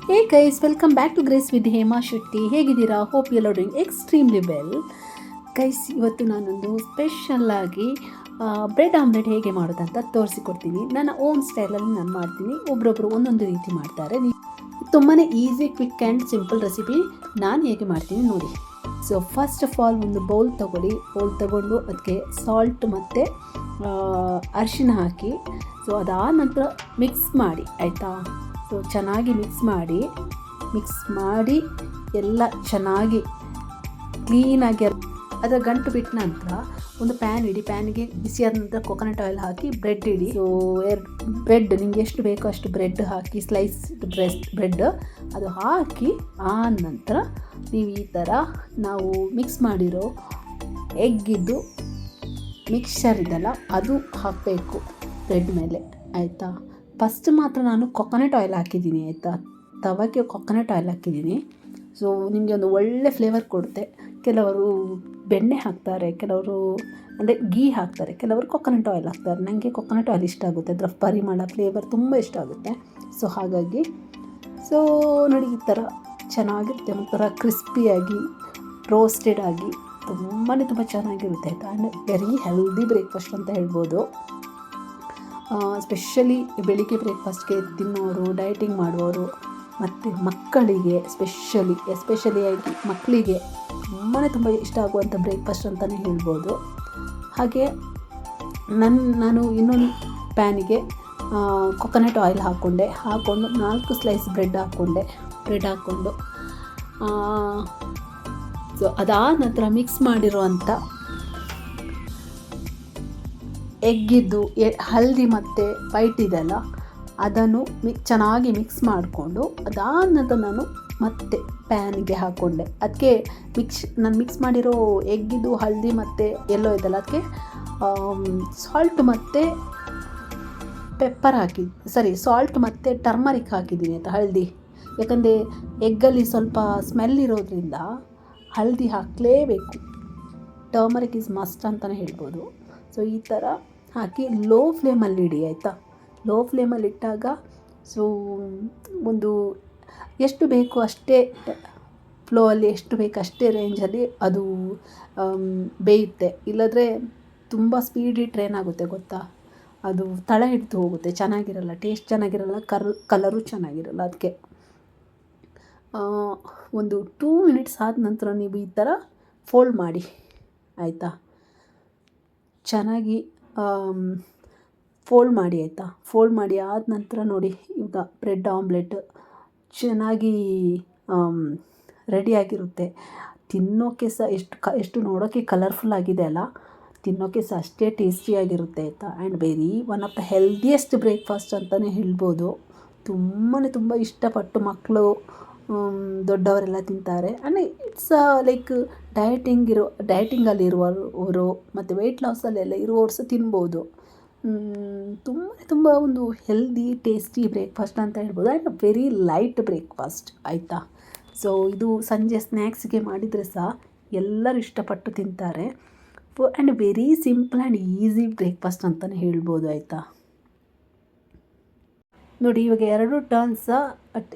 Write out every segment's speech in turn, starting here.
Hey guys, welcome back to Grace with Hema Shetty. ಹೇಗಿದ್ದೀರಾ? Hope you are doing extremely well. Guys, ಇವತ್ತು ನಾನೊಂದು ಸ್ಪೆಷಲ್ಲಾಗಿ bread omelette ಹೇಗೆ ಮಾಡೋದಂತ ತೋರಿಸಿಕೊಡ್ತೀನಿ. ನನ್ನ ಓನ್ ಸ್ಟೈಲಲ್ಲಿ ನಾನು ಮಾಡ್ತೀನಿ. ಒಬ್ರೊಬ್ರು ಒಂದೊಂದು ರೀತಿ ಮಾಡ್ತಾರೆ. ತುಂಬಾ easy, quick and simple recipe. ನಾನು ಹೇಗೆ ಮಾಡ್ತೀನಿ ನೋಡಿ. ಸೊ ಫಸ್ಟ್ ಆಫ್ ಆಲ್ ಒಂದು ಬೌಲ್ ತೊಗೊಂಡು ಅದಕ್ಕೆ ಸಾಲ್ಟ್ ಮತ್ತು ಅರಿಶಿನ ಹಾಕಿ, ಸೊ ಅದಾದ ನಂತರ ಮಿಕ್ಸ್ ಮಾಡಿ, ಆಯಿತಾ. ಸೊ ಚೆನ್ನಾಗಿ ಮಿಕ್ಸ್ ಮಾಡಿ ಎಲ್ಲ ಚೆನ್ನಾಗಿ ಕ್ಲೀನಾಗಿ ಅದರ ಗಂಟು ಬಿಟ್ಟ ನಂತರ ಒಂದು ಪ್ಯಾನ್ ಇಡಿ. ಪ್ಯಾನಿಗೆ ಬಿಸಿಯಾದ ನಂತರ ಕೊಕೊನಟ್ ಆಯಿಲ್ ಹಾಕಿ ಬ್ರೆಡ್ ಇಡಿ. ಸೊ ಬ್ರೆಡ್ ನಿಮಗೆ ಎಷ್ಟು ಬೇಕೋ ಅಷ್ಟು ಬ್ರೆಡ್ ಹಾಕಿ, ಸ್ಲೈಸ್ ಬ್ರೆಡ್ ಅದು ಹಾಕಿ ಆ ನಂತರ ನೀವು ಈ ಥರ ನಾವು ಮಿಕ್ಸ್ ಮಾಡಿರೋ ಎಗ್ಗಿದ್ದು ಮಿಕ್ಸ್ಚರ್ ಇದೆಲ್ಲ ಅದು ಹಾಕಬೇಕು ಬ್ರೆಡ್ ಮೇಲೆ, ಆಯಿತಾ. ಫಸ್ಟ್ ಮಾತ್ರ ನಾನು ಕೊಕೊನಟ್ ಆಯಿಲ್ ಹಾಕಿದ್ದೀನಿ, ಆಯಿತಾ. ತವಕ್ಕೆ ಕೊಕೊನಟ್ ಆಯಿಲ್ ಹಾಕಿದ್ದೀನಿ. ಸೊ ನಿಮಗೆ ಒಂದು ಒಳ್ಳೆ ಫ್ಲೇವರ್ ಕೊಡುತ್ತೆ. ಕೆಲವರು ಬೆಣ್ಣೆ ಹಾಕ್ತಾರೆ, ಕೆಲವರು ಅಂದರೆ ಗೀ ಹಾಕ್ತಾರೆ, ಕೆಲವರು ಕೊಕೊನಟ್ ಆಯಿಲ್ ಹಾಕ್ತಾರೆ. ನನಗೆ ಕೊಕೊನಟ್ ಆಯಿಲ್ ಇಷ್ಟ ಆಗುತ್ತೆ, ಅದರ ಪರಿಮಳ ಫ್ಲೇವರ್ ತುಂಬ ಇಷ್ಟ ಆಗುತ್ತೆ. ಸೊ ಹಾಗಾಗಿ ಸೊ ನೋಡಿ, ಈ ಥರ ಚೆನ್ನಾಗಿರುತ್ತೆ, ಒಂಥರ ಕ್ರಿಸ್ಪಿಯಾಗಿ ರೋಸ್ಟೆಡ್ ಆಗಿ ತುಂಬಾ ತುಂಬ ಚೆನ್ನಾಗಿರುತ್ತೆ, ಆಯಿತಾ. ಆ್ಯಂಡ್ ವೆರಿ ಹೆಲ್ದಿ ಬ್ರೇಕ್ಫಾಸ್ಟ್ ಅಂತ ಹೇಳ್ಬೋದು. ಸ್ಪೆಷಲಿ ಬೆಳಿಗ್ಗೆ ಬ್ರೇಕ್ಫಾಸ್ಟ್ಗೆ ತಿನ್ನೋರು, ಡಯಟಿಂಗ್ ಮಾಡುವವರು ಮತ್ತು ಮಕ್ಕಳಿಗೆ ಎಸ್ಪೆಷಲಿಯಾಗಿ ಮಕ್ಕಳಿಗೆ ತುಂಬ ಇಷ್ಟ ಆಗುವಂಥ ಬ್ರೇಕ್ಫಾಸ್ಟ್ ಅಂತಲೇ ಹೇಳ್ಬೋದು. ಹಾಗೆ ನಾನು ಇನ್ನೊಂದು ಪ್ಯಾನಿಗೆ ಕೊಕೊನಟ್ ಆಯಿಲ್ ಹಾಕ್ಕೊಂಡು 4 ಸ್ಲೈಸ್ ಬ್ರೆಡ್ ಹಾಕ್ಕೊಂಡು ಸೊ ಅದಾದ ನಂತರ ಮಿಕ್ಸ್ ಮಾಡಿರುವಂಥ ಎಗ್ಗಿದ್ದು ಹಲ್ದಿ ಮತ್ತು ವೈಟ್ ಇದೆಲ್ಲ ಅದನ್ನು ಚೆನ್ನಾಗಿ ಮಿಕ್ಸ್ ಮಾಡಿಕೊಂಡು ಅದಾದ ನಂತರ ನಾನು ಮತ್ತೆ ಪ್ಯಾನಿಗೆ ಹಾಕ್ಕೊಂಡೆ. ಅದಕ್ಕೆ ನಾನು ಮಿಕ್ಸ್ ಮಾಡಿರೋ ಎಗ್ಗಿದ್ದು ಹಲ್ದಿ ಮತ್ತು ಎಲ್ಲೋ ಇದೆಲ್ಲ ಅದಕ್ಕೆ ಸಾಲ್ಟ್ ಮತ್ತು ಸಾಲ್ಟ್ ಮತ್ತು ಟರ್ಮರಿಕ್ ಹಾಕಿದ್ದೀನಿ, ಆಯಿತಾ. ಹಳದಿ, ಯಾಕಂದರೆ ಎಗ್ಗಲ್ಲಿ ಸ್ವಲ್ಪ ಸ್ಮೆಲ್ ಇರೋದ್ರಿಂದ ಹಳದಿ ಹಾಕಲೇಬೇಕು. ಟರ್ಮರಿಕ್ ಈಸ್ ಮಸ್ಟ್ ಅಂತಲೇ ಹೇಳ್ಬೋದು. ಸೊ ಈ ಥರ ಹಾಕಿ ಲೋ ಫ್ಲೇಮಲ್ಲಿ ಇಡಿ, ಆಯಿತಾ. ಲೋ ಫ್ಲೇಮಲ್ಲಿ ಇಟ್ಟಾಗ ಸೊ ಒಂದು ಎಷ್ಟು ಬೇಕು ಅಷ್ಟೇ ಫ್ಲೋಯಲ್ಲಿ, ಎಷ್ಟು ಬೇಕು ಅಷ್ಟೇ ರೇಂಜಲ್ಲಿ ಅದು ಬೇಯುತ್ತೆ. ಇಲ್ಲದ್ರೆ ತುಂಬ ಸ್ಪೀಡಿ ಟ್ರೈನ್ ಆಗುತ್ತೆ, ಗೊತ್ತಾ. ಅದು ತಳ ಹಿಡಿದು ಹೋಗುತ್ತೆ, ಚೆನ್ನಾಗಿರಲ್ಲ, ಟೇಸ್ಟ್ ಚೆನ್ನಾಗಿರಲ್ಲ, ಕಲರು ಚೆನ್ನಾಗಿರಲ್ಲ. ಅದಕ್ಕೆ ಒಂದು 2 ಮಿನಿಟ್ಸ್ ಆದ ನಂತರ ನೀವು ಈ ಥರ ಫೋಲ್ಡ್ ಮಾಡಿ, ಆಯಿತಾ. ಚೆನ್ನಾಗಿ ಫೋಲ್ಡ್ ಮಾಡಿ, ಆಯಿತಾ. ಫೋಲ್ಡ್ ಮಾಡಿ ಆದ ನಂತರ ನೋಡಿ, ಈಗ ಬ್ರೆಡ್ ಆಮ್ಲೆಟ್ ಚೆನ್ನಾಗಿ ರೆಡಿಯಾಗಿರುತ್ತೆ. ತಿನ್ನೋಕ್ಕೆ ಸಹ ಎಷ್ಟು ನೋಡೋಕ್ಕೆ ಕಲರ್ಫುಲ್ ಆಗಿದೆ ಅಲ್ಲ, ತಿನ್ನೋಕ್ಕೆ ಸಹ ಅಷ್ಟೇ ಟೇಸ್ಟಿಯಾಗಿರುತ್ತೆ, ಆಯಿತಾ. And very one of the healthiest breakfast ಅಂತಲೇ ಹೇಳ್ಬೋದು. ತುಂಬ ಇಷ್ಟಪಟ್ಟು ಮಕ್ಕಳು, ದೊಡ್ಡವರೆಲ್ಲ ತಿಂತಾರೆ. ಆ್ಯಂಡ್ ಇಟ್ಸ್ ಲೈಕ್ ಡಯಟಿಂಗಲ್ಲಿರುವವರು ಮತ್ತು ವೆಯ್ಟ್ ಲಾಸಲ್ಲೆಲ್ಲ ಇರುವವರು ಸಹ ತಿನ್ಬೋದು. ತುಂಬ ಒಂದು ಹೆಲ್ದಿ ಟೇಸ್ಟಿ ಬ್ರೇಕ್ಫಾಸ್ಟ್ ಅಂತ ಹೇಳ್ಬೋದು. ಆ್ಯಂಡ್ ವೆರಿ ಲೈಟ್ ಬ್ರೇಕ್ಫಾಸ್ಟ್, ಆಯಿತಾ. ಸೊ ಇದು ಸಂಜೆ ಸ್ನ್ಯಾಕ್ಸ್ಗೆ ಮಾಡಿದರೆ ಸಹ ಎಲ್ಲರೂ ಇಷ್ಟಪಟ್ಟು ತಿಂತಾರೆ. And very simple and easy breakfast ಅಂತಲೇ ಹೇಳ್ಬೋದು, ಆಯಿತಾ. ನೋಡಿ, ಇವಾಗ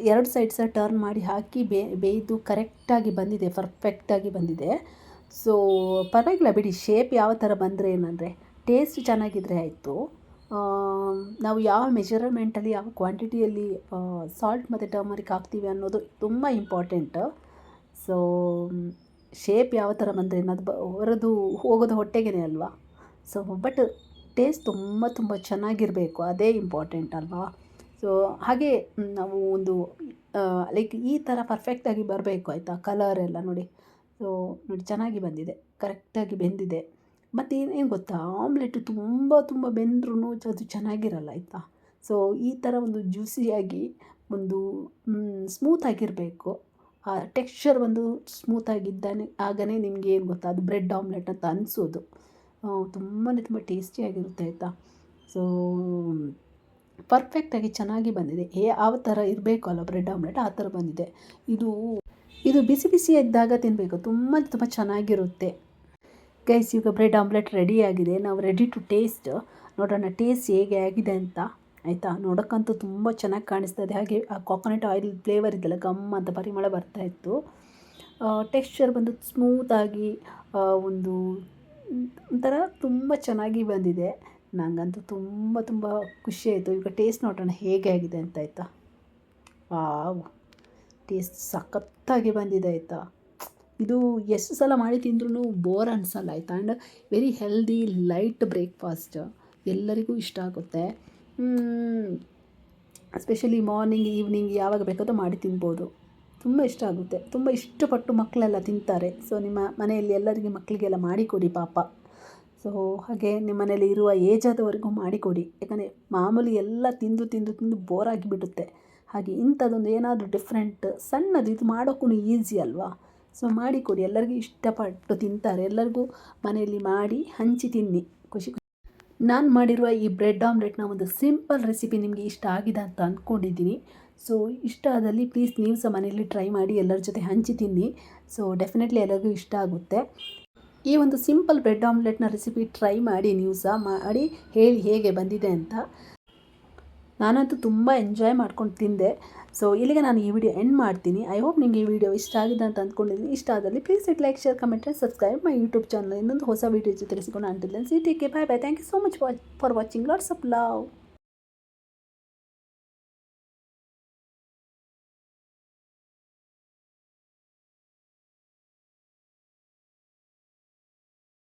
2 ಸೈಡ್ಸ ಟರ್ನ್ ಮಾಡಿ ಹಾಕಿ ಬೇಯ್ದು ಕರೆಕ್ಟಾಗಿ ಬಂದಿದೆ, ಪರ್ಫೆಕ್ಟಾಗಿ ಬಂದಿದೆ. ಸೊ ಪರವಾಗಿಲ್ಲ ಬಿಡಿ, ಶೇಪ್ ಯಾವ ಥರ ಬಂದರೆ ಏನಂದರೆ ಟೇಸ್ಟ್ ಚೆನ್ನಾಗಿದ್ದರೆ ಆಯಿತು. ನಾವು ಯಾವ ಮೆಜರ್ಮೆಂಟಲ್ಲಿ, ಯಾವ ಕ್ವಾಂಟಿಟಿಯಲ್ಲಿ ಸಾಲ್ಟ್ ಮತ್ತು ಟರ್ಮರಿಕ್ ಹಾಕ್ತೀವಿ ಅನ್ನೋದು ತುಂಬ ಇಂಪಾರ್ಟೆಂಟ್. ಸೊ ಶೇಪ್ ಯಾವ ಥರ ಬಂದರೆ ಅನ್ನೋದು ಹೊರದು ಹೋಗೋದು ಹೊಟ್ಟೆಗೇ ಅಲ್ವಾ. ಸೊ ಬಟ್ ಟೇಸ್ಟ್ ತುಂಬ ಚೆನ್ನಾಗಿರಬೇಕು, ಅದೇ ಇಂಪಾರ್ಟೆಂಟ್ ಅಲ್ವಾ. ಸೊ ಹಾಗೆ ನಾವು ಒಂದು ಲೈಕ್ ಈ ಥರ ಪರ್ಫೆಕ್ಟಾಗಿ ಬರಬೇಕು, ಆಯಿತಾ. ಕಲರ್ ಎಲ್ಲ ನೋಡಿ. ಸೊ ನೋಡಿ, ಚೆನ್ನಾಗಿ ಬಂದಿದೆ, ಕರೆಕ್ಟಾಗಿ ಬೆಂದಿದೆ. ಮತ್ತು ಏನು ಗೊತ್ತಾ, ಆಮ್ಲೆಟು ತುಂಬ ಬೆಂದ್ರೂ ಅದು ಚೆನ್ನಾಗಿರಲ್ಲ, ಆಯಿತಾ. ಸೊ ಈ ಥರ ಒಂದು ಜ್ಯೂಸಿಯಾಗಿ ಒಂದು ಸ್ಮೂತಾಗಿರಬೇಕು. ಆ ಟೆಕ್ಸ್ಚರ್ ಒಂದು ಸ್ಮೂತಾಗಿದ್ದಾನೆ ಆಗನೇ ನಿಮಗೆ ಏನು ಗೊತ್ತಾ, ಅದು ಬ್ರೆಡ್ ಆಮ್ಲೆಟ್ ಅಂತ ಅನಿಸೋದು. ತುಂಬ ಟೇಸ್ಟಿಯಾಗಿರುತ್ತೆ, ಆಯಿತಾ. ಸೊ ಪರ್ಫೆಕ್ಟಾಗಿ ಚೆನ್ನಾಗಿ ಬಂದಿದೆ. ಯಾವ ಥರ ಇರಬೇಕು ಅಲ್ಲ ಬ್ರೆಡ್ ಆಮ್ಲೆಟ್, ಆ ಥರ ಬಂದಿದೆ. ಇದು ಬಿಸಿ ಇದ್ದಾಗ ತಿನ್ನಬೇಕು, ತುಂಬ ಚೆನ್ನಾಗಿರುತ್ತೆ. ಗೈಸ್, ಈಗ ಬ್ರೆಡ್ ಆಮ್ಲೆಟ್ ರೆಡಿಯಾಗಿದೆ. ನಾವು ರೆಡಿ ಟು ಟೇಸ್ಟ್. ನೋಡೋಣ ಟೇಸ್ಟ್ ಹೇಗೆ ಆಗಿದೆ ಅಂತ. ಆಯಿತಾ. ನೋಡೋಕ್ಕಂತೂ ತುಂಬ ಚೆನ್ನಾಗಿ ಕಾಣಿಸ್ತದೆ. ಹಾಗೆ ಆ ಕೋಕೋನಟ್ ಆಯಿಲ್ ಫ್ಲೇವರ್ ಇದೆಯಲ್ಲ, ಗಮ್ ಅಂತ ಪರಿಮಳ ಬರ್ತಾಯಿತ್ತು. ಟೆಕ್ಸ್ಚರ್ ಬಂದು ಸ್ಮೂತಾಗಿ ಒಂದು ಒಂಥರ ತುಂಬ ಚೆನ್ನಾಗಿ ಬಂದಿದೆ. ನನಗಂತೂ ತುಂಬ ತುಂಬ ಖುಷಿಯಾಯಿತು. ಈಗ ಟೇಸ್ಟ್ ನೋಡೋಣ ಹೇಗೆ ಆಗಿದೆ ಅಂತ, ಆಯಿತಾ. ವಾವ್, ಟೇಸ್ಟ್ ಸಖತ್ತಾಗಿ ಬಂದಿದೆ ಆಯಿತಾ. ಇದು ಎಷ್ಟು ಸಲ ಮಾಡಿ ತಿಂದ್ರೂ ಬೋರ್ ಅನಿಸಲ್ಲ ಆಯಿತಾ. And very healthy light breakfast, ಎಲ್ಲರಿಗೂ ಇಷ್ಟ ಆಗುತ್ತೆ. ಎಸ್ಪೆಷಲಿ ಮಾರ್ನಿಂಗ್ ಈವ್ನಿಂಗ್ ಯಾವಾಗ ಬೇಕಾದರೂ ಮಾಡಿ ತಿನ್ಬೋದು. ತುಂಬ ಇಷ್ಟ ಆಗುತ್ತೆ. ತುಂಬ ಇಷ್ಟಪಟ್ಟು ಮಕ್ಕಳೆಲ್ಲ ತಿಂತಾರೆ. ಸೊ ನಿಮ್ಮ ಮನೆಯಲ್ಲಿ ಎಲ್ಲರಿಗೆ ಮಕ್ಕಳಿಗೆಲ್ಲ ಮಾಡಿಕೊಡಿ ಪಾಪ. ಸೊ ಹಾಗೆ ನಿಮ್ಮ ಮನೇಲಿ ಇರುವ ಏಜ್ ಆದವರೆಗೂ ಮಾಡಿಕೊಡಿ. ಯಾಕಂದರೆ ಮಾಮೂಲಿ ಎಲ್ಲ ತಿಂದು ತಿಂದು ತಿಂದು ಬೋರ್ ಆಗಿಬಿಡುತ್ತೆ. ಹಾಗೆ ಇಂಥದ್ದೊಂದು ಏನಾದರೂ ಡಿಫ್ರೆಂಟ್ ಸಣ್ಣದು ಇದು ಮಾಡೋಕ್ಕೂ ಈಸಿ ಅಲ್ವಾ. ಸೊ ಮಾಡಿಕೊಡಿ, ಎಲ್ಲರಿಗೂ ಇಷ್ಟಪಟ್ಟು ತಿಂತಾರೆ. ಎಲ್ಲರಿಗೂ ಮನೆಯಲ್ಲಿ ಮಾಡಿ ಹಂಚಿ ತಿನ್ನಿ, ಖುಷಿ ಖುಷಿ. ನಾನು ಮಾಡಿರುವ ಈ ಬ್ರೆಡ್ ಆಮ್ಲೆಟ್ನ ಒಂದು ಸಿಂಪಲ್ ರೆಸಿಪಿ ನಿಮಗೆ ಇಷ್ಟ ಆಗಿದೆ ಅಂತ ಅಂದ್ಕೊಂಡಿದ್ದೀನಿ. ಸೊ ಇಷ್ಟ ಆದಲ್ಲಿ ಪ್ಲೀಸ್ ನೀವು ಸಹ ಮನೆಯಲ್ಲಿ ಟ್ರೈ ಮಾಡಿ, ಎಲ್ಲರ ಜೊತೆ ಹಂಚಿ ತಿನ್ನಿ. ಸೊ ಡೆಫಿನೆಟ್ಲಿ ಎಲ್ಲರಿಗೂ ಇಷ್ಟ ಆಗುತ್ತೆ. ಈ ಒಂದು ಸಿಂಪಲ್ ಬ್ರೆಡ್ ಆಮ್ಲೆಟ್ನ ರೆಸಿಪಿ ಟ್ರೈ ಮಾಡಿ, ನೀವು ಸಹ ಮಾಡಿ ಹೇಳಿ ಹೇಗೆ ಬಂದಿದೆ ಅಂತ. ನಾನಂತೂ ತುಂಬ ಎಂಜಾಯ್ ಮಾಡ್ಕೊಂಡು ತಿಂದೆ. ಸೊ ಇಲ್ಲಿಗೆ ನಾನು ಈ ವಿಡಿಯೋ ಎಂಡ್ ಮಾಡ್ತೀನಿ. ಐ ಹೋಪ್ ನಿಮಗೆ ಈ ವಿಡಿಯೋ ಇಷ್ಟ ಆಗಿದೆ ಅಂತ ಅಂದ್ಕೊಂಡಿದ್ದೀನಿ. ಇಷ್ಟ ಆದಲ್ಲಿ please it like, share, comment and subscribe my YouTube channel. ಇನ್ನೊಂದು ಹೊಸ ವೀಡಿಯೋ ಜೊತೆ ತಿಳಿಸಿಕೊಂಡು until then see take care, bye bye. Thank you so much for watching. Lots of love.